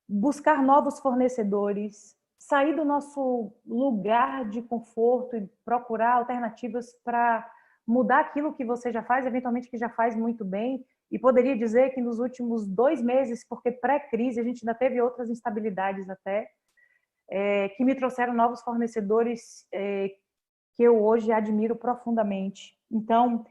buscar novos fornecedores, sair do nosso lugar de conforto e procurar alternativas para mudar aquilo que você já faz, eventualmente que já faz muito bem, e poderia dizer que nos últimos 2 meses, porque pré-crise a gente ainda teve outras instabilidades até, que me trouxeram novos fornecedores que eu hoje admiro profundamente. Então,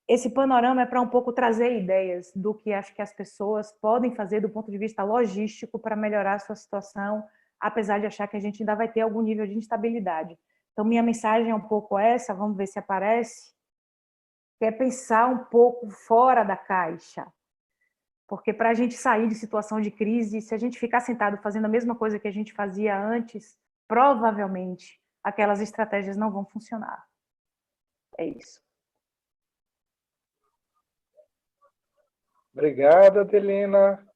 esse panorama é para um pouco trazer ideias do que acho que as pessoas podem fazer do ponto de vista logístico para melhorar a sua situação, apesar de achar que a gente ainda vai ter algum nível de instabilidade. Então, minha mensagem é um pouco essa, vamos ver se aparece, que é pensar um pouco fora da caixa. Porque para a gente sair de situação de crise, se a gente ficar sentado fazendo a mesma coisa que a gente fazia antes, provavelmente aquelas estratégias não vão funcionar. É isso. Obrigada, Adelina.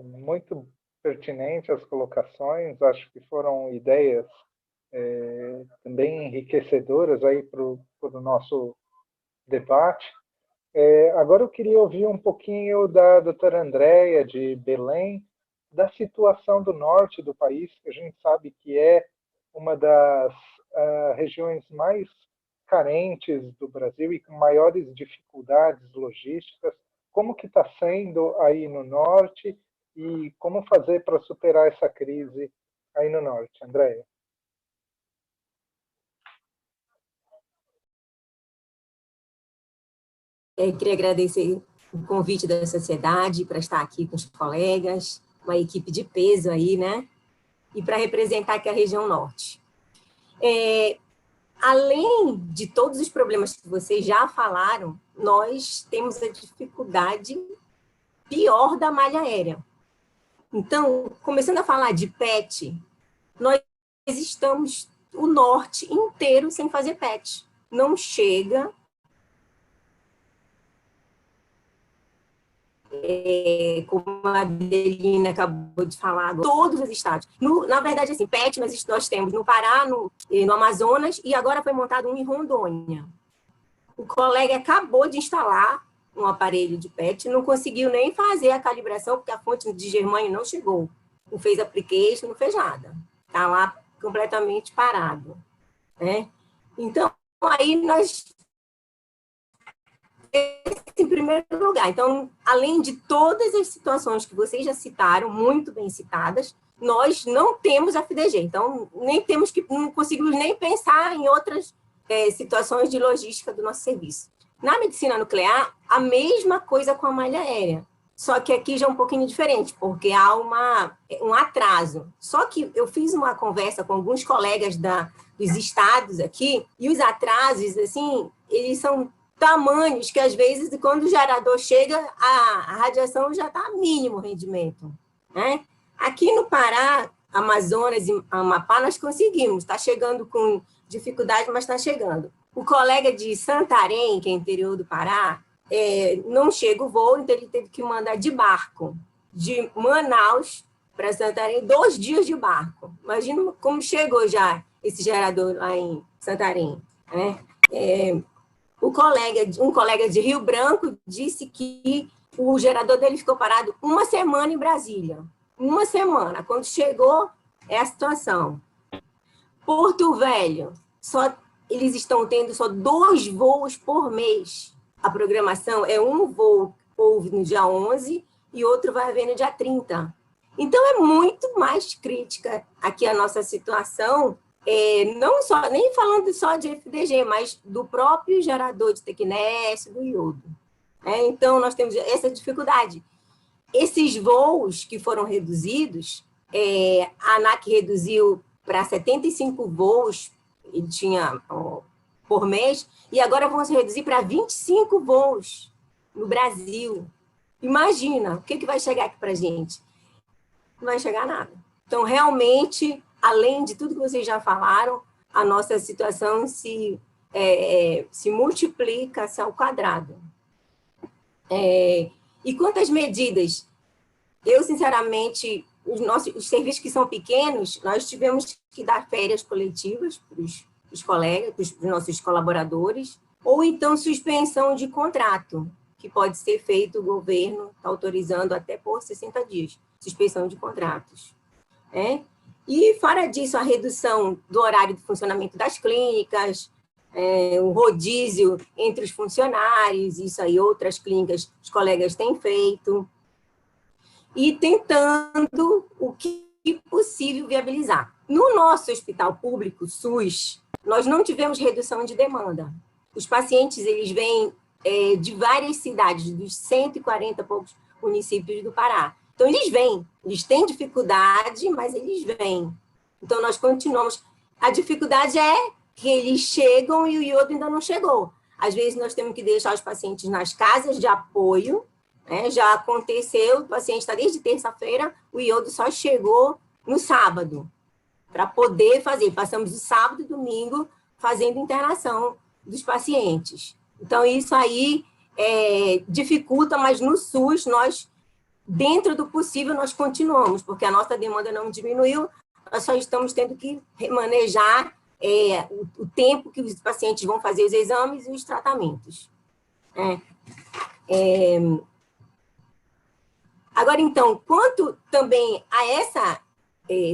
Muito pertinente as colocações. Acho que foram ideias também enriquecedoras aí para o nosso debate. Agora eu queria ouvir um pouquinho da doutora Andréia, de Belém, da situação do norte do país, que a gente sabe que é uma das regiões mais carentes do Brasil e com maiores dificuldades logísticas. Como que está sendo aí no norte e como fazer para superar essa crise aí no norte, Andréia? Queria agradecer o convite da sociedade para estar aqui com os colegas, uma equipe de peso aí, né? E para representar aqui a região norte. Além de todos os problemas que vocês já falaram, nós temos a dificuldade pior da malha aérea. Então, começando a falar de PET, nós estamos o norte inteiro sem fazer PET. Não chega... como a Adelina acabou de falar, todos os estados. Na verdade, assim, PET nós temos no Pará, no Amazonas, e agora foi montado um em Rondônia. O colega acabou de instalar um aparelho de PET, não conseguiu nem fazer a calibração, porque a fonte de germânio não chegou. Não fez application, não fez nada. Está lá completamente parado. Né? Então, aí nós... em primeiro lugar. Então, além de todas as situações que vocês já citaram, muito bem citadas, nós não temos FDG. Então, não conseguimos nem pensar em outras situações de logística do nosso serviço. Na medicina nuclear, a mesma coisa com a malha aérea, só que aqui já é um pouquinho diferente, porque há um atraso. Só que eu fiz uma conversa com alguns colegas dos estados aqui, e os atrasos, assim, eles são tamanhos que, às vezes, quando o gerador chega, a radiação já está mínimo rendimento, né? Aqui no Pará, Amazonas e Amapá, nós conseguimos, está chegando com dificuldade, mas está chegando. O colega de Santarém, que é interior do Pará, não chega o voo, então ele teve que mandar de barco, de Manaus para Santarém, 2 dias de barco. Imagina como chegou já esse gerador lá em Santarém, né? Um colega de Rio Branco disse que o gerador dele ficou parado 1 semana em Brasília. 1 semana. Quando chegou, é a situação. Porto Velho, eles estão tendo só 2 voos por mês. A programação é um voo houve no dia 11 e outro vai haver no dia 30. Então, é muito mais crítica aqui a nossa situação, não só, nem falando só de FDG, mas do próprio gerador de Tecnesse, do iodo. Então, nós temos essa dificuldade. Esses voos que foram reduzidos, a ANAC reduziu para 75 voos, ele tinha por mês, e agora vão se reduzir para 25 voos no Brasil. Imagina, o que vai chegar aqui para a gente? Não vai chegar nada. Então, realmente, além de tudo que vocês já falaram, a nossa situação se multiplica-se ao quadrado. E quanto às medidas, eu, sinceramente, os serviços que são pequenos, nós tivemos que dar férias coletivas para os colegas, para os nossos colaboradores, ou então suspensão de contrato, que pode ser feito, o governo está autorizando até por 60 dias, suspensão de contratos. E, fora disso, a redução do horário de funcionamento das clínicas, um rodízio entre os funcionários, isso aí outras clínicas, os colegas têm feito, e tentando o que possível viabilizar. No nosso hospital público, SUS, nós não tivemos redução de demanda. Os pacientes, eles vêm de várias cidades, dos 140 e poucos municípios do Pará. Então, eles vêm, eles têm dificuldade, mas eles vêm. Então, nós continuamos. A dificuldade é que eles chegam e o iodo ainda não chegou. Às vezes, nós temos que deixar os pacientes nas casas de apoio, já aconteceu, o paciente está desde terça-feira, o iodo só chegou no sábado, para poder fazer. Passamos o sábado e domingo fazendo internação dos pacientes. Então, isso aí dificulta, mas no SUS, nós, dentro do possível, nós continuamos, porque a nossa demanda não diminuiu, nós só estamos tendo que manejar o tempo que os pacientes vão fazer os exames e os tratamentos. Agora, então, quanto também a essa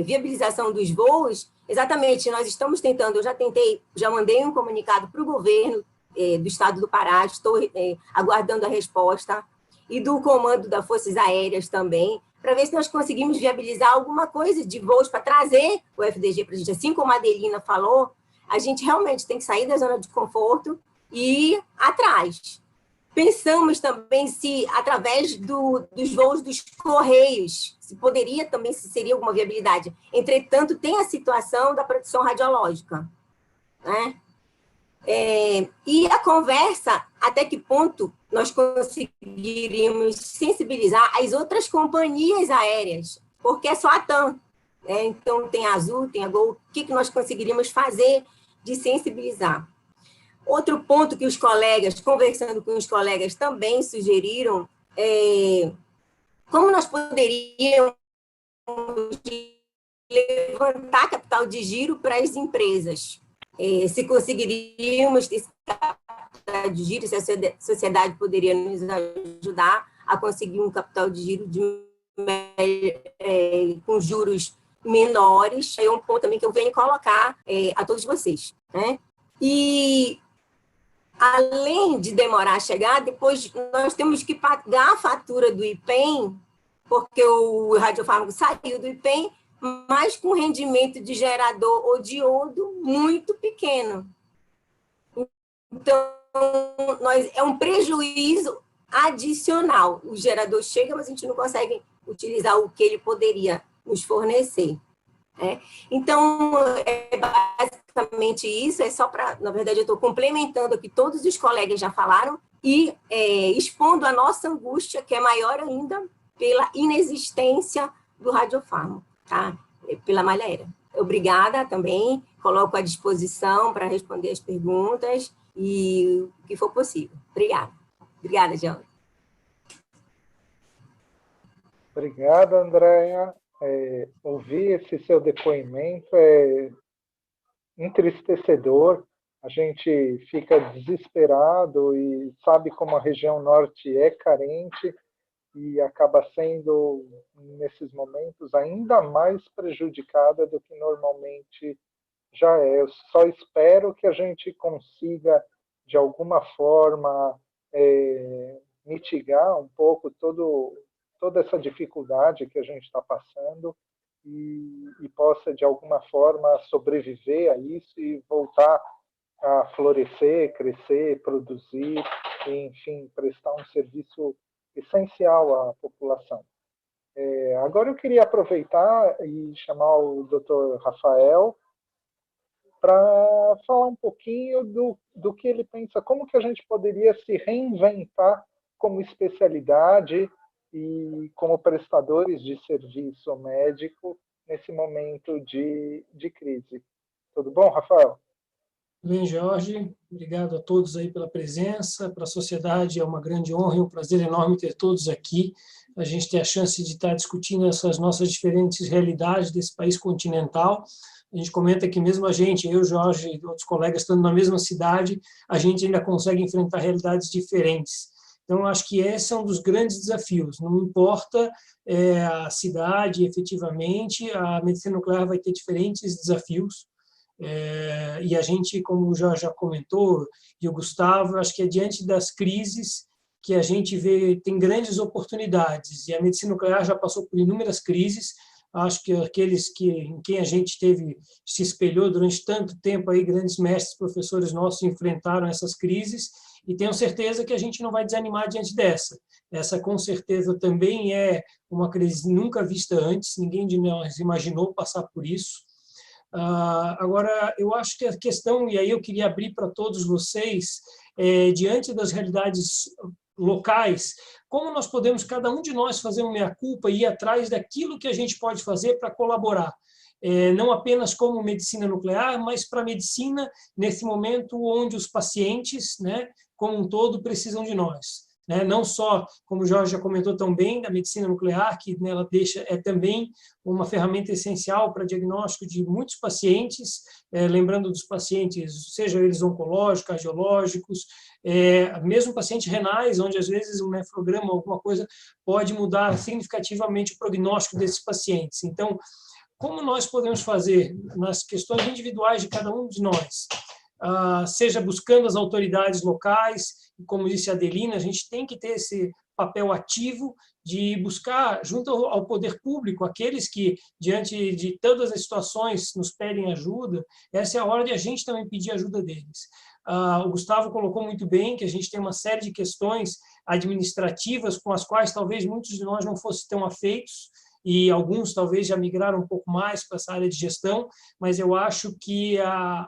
viabilização dos voos, exatamente, nós estamos tentando, eu já mandei um comunicado para o governo do estado do Pará, estou aguardando a resposta, e do comando das Forças Aéreas também, para ver se nós conseguimos viabilizar alguma coisa de voos para trazer o FDG para a gente. Assim como a Adelina falou, a gente realmente tem que sair da zona de conforto e ir atrás. Pensamos também se, através dos voos dos Correios, se poderia também, se seria alguma viabilidade. Entretanto, tem a situação da produção radiológica, e a conversa, até que ponto nós conseguiríamos sensibilizar as outras companhias aéreas, porque é só a TAM, então tem a Azul, tem a Gol, o que nós conseguiríamos fazer de sensibilizar? Outro ponto que os colegas, conversando com os colegas, também sugeriram, como nós poderíamos levantar capital de giro para as empresas. Se conseguiríamos ter esse capital de giro, se a sociedade poderia nos ajudar a conseguir um capital de giro com juros menores, é um ponto também que eu venho colocar a todos vocês. E, além de demorar a chegar, depois nós temos que pagar a fatura do IPEM, porque o radiofármaco saiu do IPEM, mas com rendimento de gerador ou de iodo muito pequeno. Então, é um prejuízo adicional. O gerador chega, mas a gente não consegue utilizar o que ele poderia nos fornecer. Então, é basicamente isso, é só para, na verdade, eu estou complementando o que todos os colegas já falaram e expondo a nossa angústia, que é maior ainda pela inexistência do radiofármaco, tá? Pela malha aérea. Obrigada também, coloco à disposição para responder as perguntas e o que for possível. Obrigada. Obrigada, Jean. Obrigado, Andréa. Ouvir esse seu depoimento é entristecedor. A gente fica desesperado e sabe como a região norte é carente e acaba sendo, nesses momentos, ainda mais prejudicada do que normalmente já é. Eu só espero que a gente consiga, de alguma forma, mitigar um pouco toda essa dificuldade que a gente está passando e possa, de alguma forma, sobreviver a isso e voltar a florescer, crescer, produzir, e, enfim, prestar um serviço essencial à população. Agora eu queria aproveitar e chamar o Dr. Rafael para falar um pouquinho do que ele pensa, como que a gente poderia se reinventar como especialidade e como prestadores de serviço médico nesse momento de crise. Tudo bom, Rafael? Bem, Jorge, obrigado a todos aí pela presença. Para a sociedade é uma grande honra e um prazer enorme ter todos aqui. A gente ter a chance de estar discutindo essas nossas diferentes realidades desse país continental. A gente comenta que mesmo a gente, eu, Jorge e outros colegas, estando na mesma cidade, a gente ainda consegue enfrentar realidades diferentes. Então, acho que esse é um dos grandes desafios. Não importa a cidade, efetivamente, a medicina nuclear vai ter diferentes desafios. E a gente, como o Jorge já comentou, e o Gustavo, acho que é diante das crises que a gente vê, tem grandes oportunidades. E a medicina nuclear já passou por inúmeras crises. Acho que aqueles em quem a gente se espelhou durante tanto tempo, aí, grandes mestres, professores nossos enfrentaram essas crises, e tenho certeza que a gente não vai desanimar diante dessa. Essa, com certeza, também é uma crise nunca vista antes, ninguém de nós imaginou passar por isso. Agora, eu acho que a questão, e aí eu queria abrir para todos vocês, diante das realidades locais, como nós podemos, cada um de nós, fazer uma meia-culpa e ir atrás daquilo que a gente pode fazer para colaborar. Não apenas como medicina nuclear, mas para a medicina nesse momento onde os pacientes, né, como um todo, precisam de nós. Não só, como o Jorge já comentou tão bem, da medicina nuclear, que ela é também uma ferramenta essencial para diagnóstico de muitos pacientes, lembrando dos pacientes, sejam eles oncológicos, cardiológicos, mesmo pacientes renais, onde às vezes um nefrograma, alguma coisa, pode mudar significativamente o prognóstico desses pacientes. Então, como nós podemos fazer nas questões individuais de cada um de nós, seja buscando as autoridades locais, como disse a Adelina, a gente tem que ter esse papel ativo de buscar, junto ao poder público, aqueles que, diante de todas as situações, nos pedem ajuda, essa é a hora de a gente também pedir ajuda deles. O Gustavo colocou muito bem que a gente tem uma série de questões administrativas com as quais talvez muitos de nós não fossem tão afeitos, e alguns talvez já migraram um pouco mais para essa área de gestão, mas eu acho que a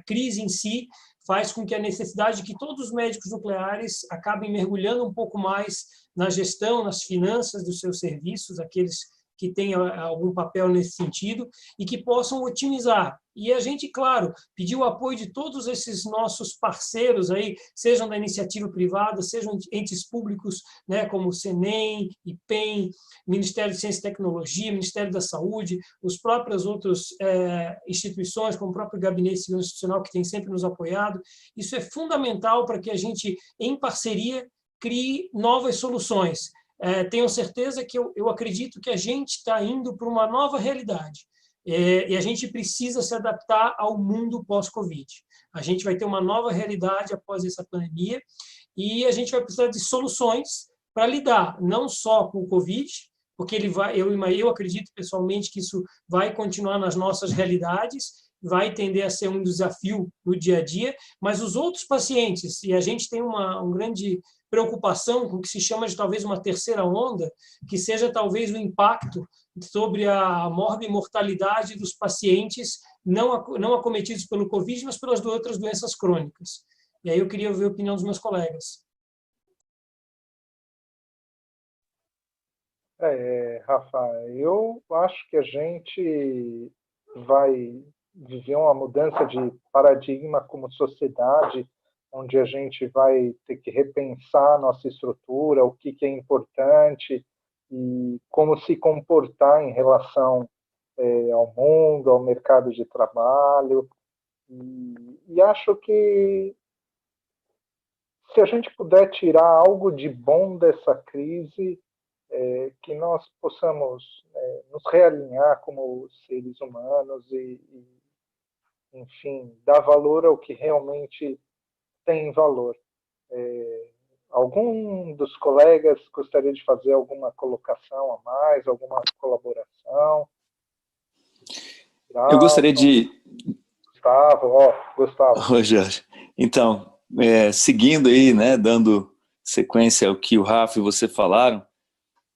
crise em si faz com que a necessidade de que todos os médicos nucleares acabem mergulhando um pouco mais na gestão, nas finanças dos seus serviços, aqueles que têm algum papel nesse sentido, e que possam otimizar. E a gente, claro, pedir o apoio de todos esses nossos parceiros, aí, sejam da iniciativa privada, sejam entes públicos, né, como o CENEM, IPEM, Ministério de Ciência e Tecnologia, Ministério da Saúde, as próprias outras instituições, como o próprio Gabinete de Segurança Institucional, que tem sempre nos apoiado. Isso é fundamental para que a gente, em parceria, crie novas soluções. Tenho certeza que eu acredito que a gente está indo para uma nova realidade. E a gente precisa se adaptar ao mundo pós-Covid. A gente vai ter uma nova realidade após essa pandemia e a gente vai precisar de soluções para lidar não só com o Covid, porque eu acredito pessoalmente que isso vai continuar nas nossas realidades, vai tender a ser um desafio no dia a dia, mas os outros pacientes, e a gente tem uma grande preocupação com o que se chama de talvez uma terceira onda, que seja talvez o impacto sobre a morbimortalidade dos pacientes não acometidos pelo Covid, mas pelas outras doenças crônicas. E aí eu queria ouvir a opinião dos meus colegas. Rafa, eu acho que a gente vai viver uma mudança de paradigma como sociedade, onde a gente vai ter que repensar a nossa estrutura, o que é importante e como se comportar em relação ao mundo, ao mercado de trabalho. E acho que se a gente puder tirar algo de bom dessa crise, que nós possamos nos realinhar como seres humanos enfim, dar valor ao que realmente tem valor. Algum dos colegas gostaria de fazer alguma colocação a mais, alguma colaboração? Eu gostaria de... Gustavo. Ô, Jorge. Então, seguindo aí, né, dando sequência ao que o Rafa e você falaram,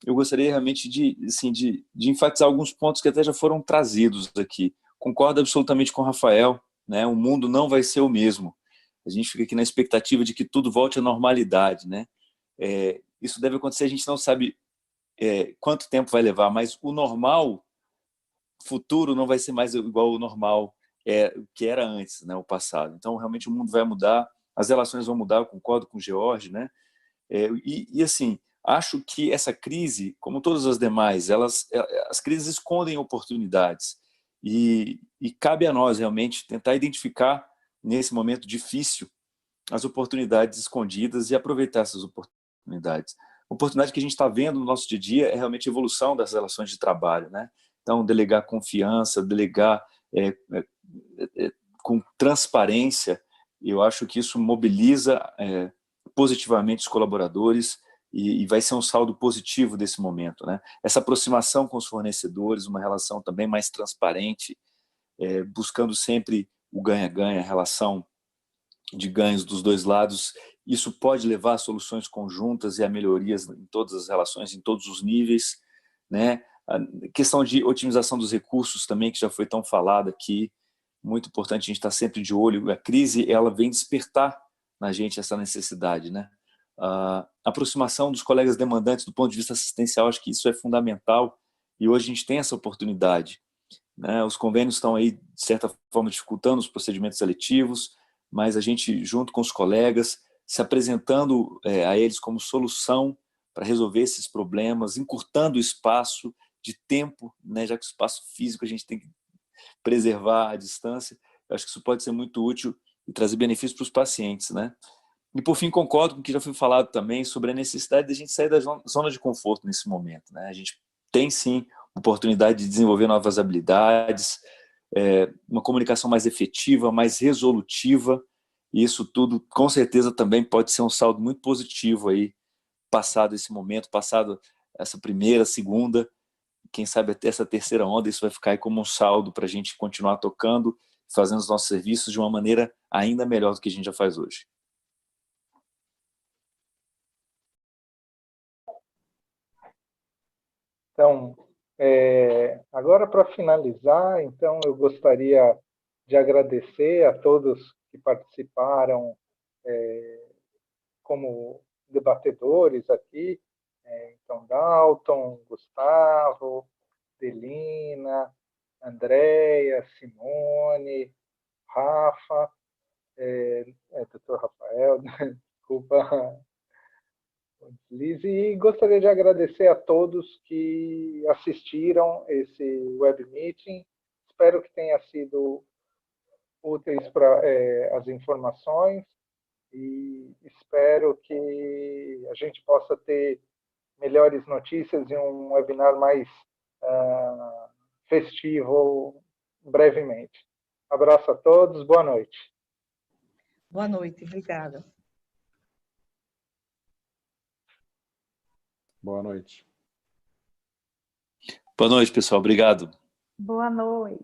eu gostaria realmente assim, de enfatizar alguns pontos que até já foram trazidos aqui. Concordo absolutamente com o Rafael, né? O mundo não vai ser o mesmo. A gente fica aqui na expectativa de que tudo volte à normalidade, né? Isso deve acontecer, a gente não sabe quanto tempo vai levar, mas o normal futuro não vai ser mais igual ao normal que era antes, né? O passado. Então, realmente, o mundo vai mudar, as relações vão mudar, eu concordo com o George, né? Assim, acho que essa crise, como todas as demais, as crises escondem oportunidades e cabe a nós realmente tentar identificar nesse momento difícil as oportunidades escondidas e aproveitar essas oportunidades. A oportunidade que a gente está vendo no nosso dia a dia é realmente a evolução das relações de trabalho, né? Então, delegar confiança, delegar com transparência, eu acho que isso mobiliza positivamente os colaboradores e vai ser um saldo positivo desse momento, né? Essa aproximação com os fornecedores, uma relação também mais transparente, buscando sempre o ganha-ganha, a relação de ganhos dos dois lados, isso pode levar a soluções conjuntas e a melhorias em todas as relações, em todos os níveis, né? A questão de otimização dos recursos também, que já foi tão falada aqui, muito importante a gente estar sempre de olho. A crise, ela vem despertar na gente essa necessidade, né? A aproximação dos colegas demandantes do ponto de vista assistencial, acho que isso é fundamental e hoje a gente tem essa oportunidade, né? Os convênios estão aí, de certa forma, dificultando os procedimentos seletivos, mas a gente, junto com os colegas, se apresentando a eles como solução para resolver esses problemas, encurtando o espaço de tempo, né? Já que o espaço físico a gente tem que preservar a distância, eu acho que isso pode ser muito útil e trazer benefícios para os pacientes, né? E, por fim, concordo com o que já foi falado também sobre a necessidade de a gente sair da zona de conforto nesse momento, né? A gente tem, sim, oportunidade de desenvolver novas habilidades, uma comunicação mais efetiva, mais resolutiva, e isso tudo, com certeza, também pode ser um saldo muito positivo aí, passado esse momento, passado essa primeira, segunda, quem sabe até essa terceira onda, isso vai ficar aí como um saldo para a gente continuar tocando, fazendo os nossos serviços de uma maneira ainda melhor do que a gente já faz hoje. Então, agora para finalizar, então eu gostaria de agradecer a todos que participaram como debatedores aqui, então Dalton, Gustavo, Delina, Andréia, Simone, Rafa, doutor Rafael, desculpa, Liz, e gostaria de agradecer a todos que assistiram esse web meeting. Espero que tenha sido úteis para as informações e espero que a gente possa ter melhores notícias e um webinar mais festivo brevemente. Abraço a todos, boa noite. Boa noite, obrigada. Boa noite. Boa noite, pessoal. Obrigado. Boa noite.